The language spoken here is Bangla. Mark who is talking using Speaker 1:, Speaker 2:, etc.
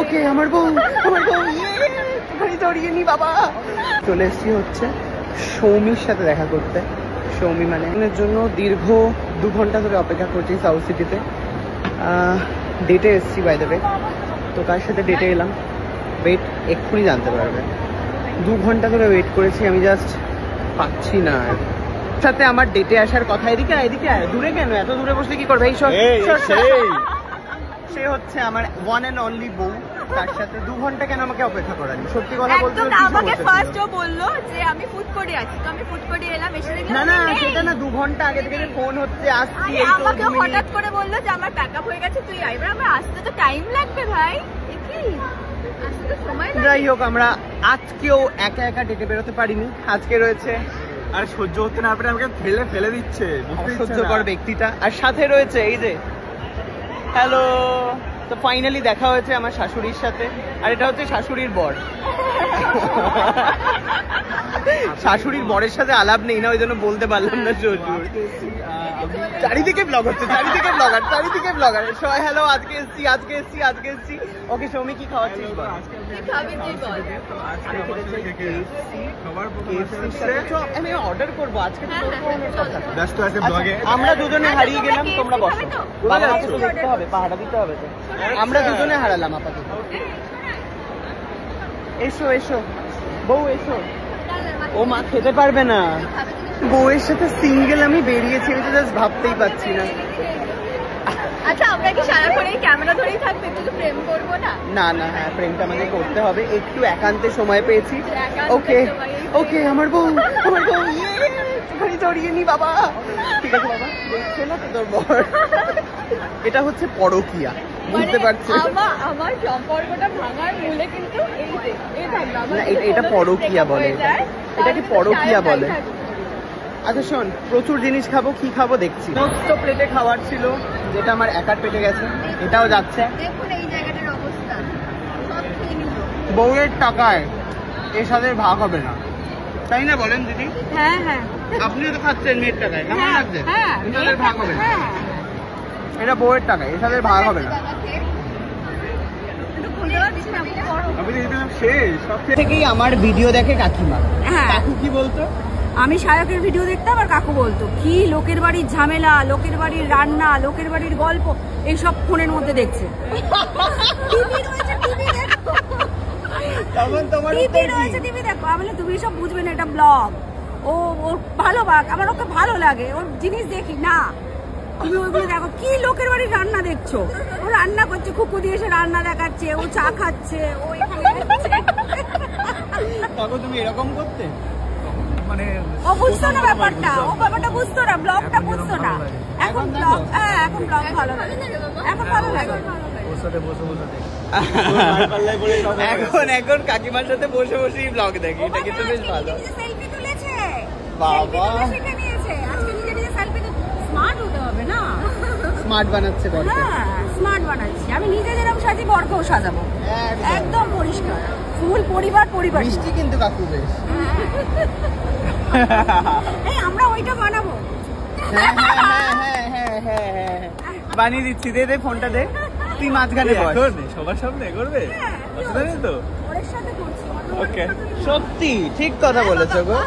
Speaker 1: ওকে আমার বউ দৌড়িয়ে নি বাবা। চলে এসছি হচ্ছে সৌমির সাথে দেখা করতে। সৌমি মানে এর জন্য দীর্ঘ 2 ঘন্টা ধরে অপেক্ষা করছি সাউথ সিটিতে। ডেটে এসছি বাই দ্য ওয়ে। তো কার সাথে ডেটে এলাম ওয়েট এক্ষুনি জানতে পারবে। 2 ঘন্টা ধরে ওয়েট করেছি আমি, জাস্ট পাচ্ছি না। সাথে আমার ডেটে আসার কথা। এদিকে আয়। দূরে কেন? এত দূরে বসে কি করবে? সে হচ্ছে আমার ওয়ান এন্ড অনলি বউ। তার সাথে 2 ঘন্টা কেন আমাকে অপেক্ষা করানি? সত্যি কথা বলতে
Speaker 2: আমাকে ফার্স্ট ও বললো যে আমি ফুড কোর্টে আছি, তো আমি ফুড কোর্টে এলাম। এসে দেখলাম
Speaker 1: না সেটা না, 2 ঘন্টা আগে থেকে ফোন হচ্ছে আসছি।
Speaker 2: আমাকে হঠাৎ করে বললো যে আমার প্যাকআপ হয়ে গেছে, তুই আইবার। আমার আসতে তো টাইম লাগবে ভাই, কি আসতে তো সময় লাগবে।
Speaker 1: যাই হোক, আমরা আজকেও একা একা ডেটে বেরোতে পারিনি। আজকে রয়েছে
Speaker 3: আর সহ্য হতে না পেরে আমাকে ফেলে দিচ্ছে
Speaker 1: অসহ্যকর ব্যক্তিটা, আর সাথে রয়েছে এই যে হ্যালো। তো ফাইনালি দেখা হয়েছে আমার শাশুড়ির সাথে, আর এটা হচ্ছে শাশুড়ির বর। শাশুড়ির বরের সাথে আলাপ নেই না, ওই জন্য বলতে পারলাম না। চারিদিকে ব্লগ হচ্ছে, চারিদিকে ব্লগার। সবাই হ্যালো, আজকে এসছি। ওকে সৌমি, কি খাওয়াচ্ছিস? আমি অর্ডার করবো আজকে। আমরা দুজনে হারিয়ে গেলাম, তোমরা বসো। দেখতে হবে, পাহাড়া দিতে হবে তো। আমরা দুজনে হারালাম আপাতত। এসো বউ এসো। ও মা খেতে পারবে না। বউয়ের সাথে সিঙ্গেল আমি বেরিয়েছি, আমি তো জাস্ট ভাবতেই পাচ্ছি না।
Speaker 2: আচ্ছা, আমরা কি সারাক্ষণ এই ক্যামেরা ধরেই থাকবে? একটু প্রেম করবো না?
Speaker 1: না হ্যাঁ, প্রেমটা আমাকে করতে হবে। একটু একান্তে সময় পেয়েছি। ওকে আমার বউ দৌড়িয়ে নি বাবা। ঠিক আছে বাবা, দেখছো না তো তোর বর? এটা হচ্ছে পরকীয়া, বুঝতে পারছি।
Speaker 2: আমার সম্পর্কটা ভাঙার মূলে কিন্তু
Speaker 1: এটা পরকীয়া বলে। এটাকে পরকীয়া বলে। আচ্ছা শোন, প্রচুর জিনিস খাবো, কি খাবো দেখছি। সমস্ত প্লেটে খাবার ছিল, যেটা আমার একার পেটে গেছে, এটাও যাচ্ছে।
Speaker 2: দেখুন এই জায়গাটার অবস্থা, সব খেয়ে নিল।
Speaker 1: বউয়ের টাকায় এর সাথে ভাগ হবে না, তাই না বলেন দিদি?
Speaker 2: হ্যাঁ
Speaker 1: আপনিও তো খাচ্ছেন মেয়ের টাকায়, কেমন লাগছে? এর সাথে ভাগ হবে না, এটা বউয়ের টাকায়, এর সাথে ভাগ হবে না। থেকেই আমার ভিডিও দেখে কাকিমা। কাকু কি বলতো?
Speaker 2: আমি সায়কের ভিডিও দেখতাম আর কাকু বলতো কি লোকের বাড়ির ঝামেলা, লোকের বাড়ির রান্না, লোকের বাড়ির গল্প, এইসব ফোনের মধ্যে দেখছে। টিভি দেখো। আমি তুমি সব বুঝবে না, এটা ব্লগ। ও ভালো বাক, আমার ওকে ভালো লাগে, ওর জিনিস দেখি না। তুমি ওইগুলো দেখো, কি লোকের বাড়ির রান্না দেখছো? ও রান্না করছে, খুব দিয়ে এসে রান্না দেখাচ্ছে, ও চা খাচ্ছে, ও এখানে
Speaker 1: তুমি এরকম করতে
Speaker 3: মানে
Speaker 2: ও বুঝতো না ব্যাপারটা, বুঝতো না, ব্লগটা বুঝতো না। এখন ব্লগ ভালো লাগে, এখন ভালো লাগে।
Speaker 1: এখন কাকিমার সাথে বসে বসেই ব্লগ দেখি, এটা কিন্তু বেশ ভালো।
Speaker 2: সেলফি তুলেছে,
Speaker 1: বাবা
Speaker 2: শিখে নিয়েছে। আজকে নিজে সেলফি তো স্মার্ট হতে হবে না?
Speaker 1: স্মার্ট বানাচ্ছে বরকে।
Speaker 2: হ্যাঁ, স্মার্ট বানাচ্ছি। আমি নিজে যেরকম সাজি, বরকেও সাজাবো একদম পরিষ্কার, ফুল পরিবার।
Speaker 1: মিষ্টি কিন্তু কাকু বেশ।
Speaker 2: এই আমরা ওইটা বানাবো।
Speaker 1: হ্যাঁ, বানিয়ে দিচ্ছি। দে ফোনটা দে, তুই মাঝখানে বস।
Speaker 3: সবার সামনে করবে তো?
Speaker 2: ওর সাথে করছি।
Speaker 1: ওকে, সত্যি ঠিক কথা বলেছো গো।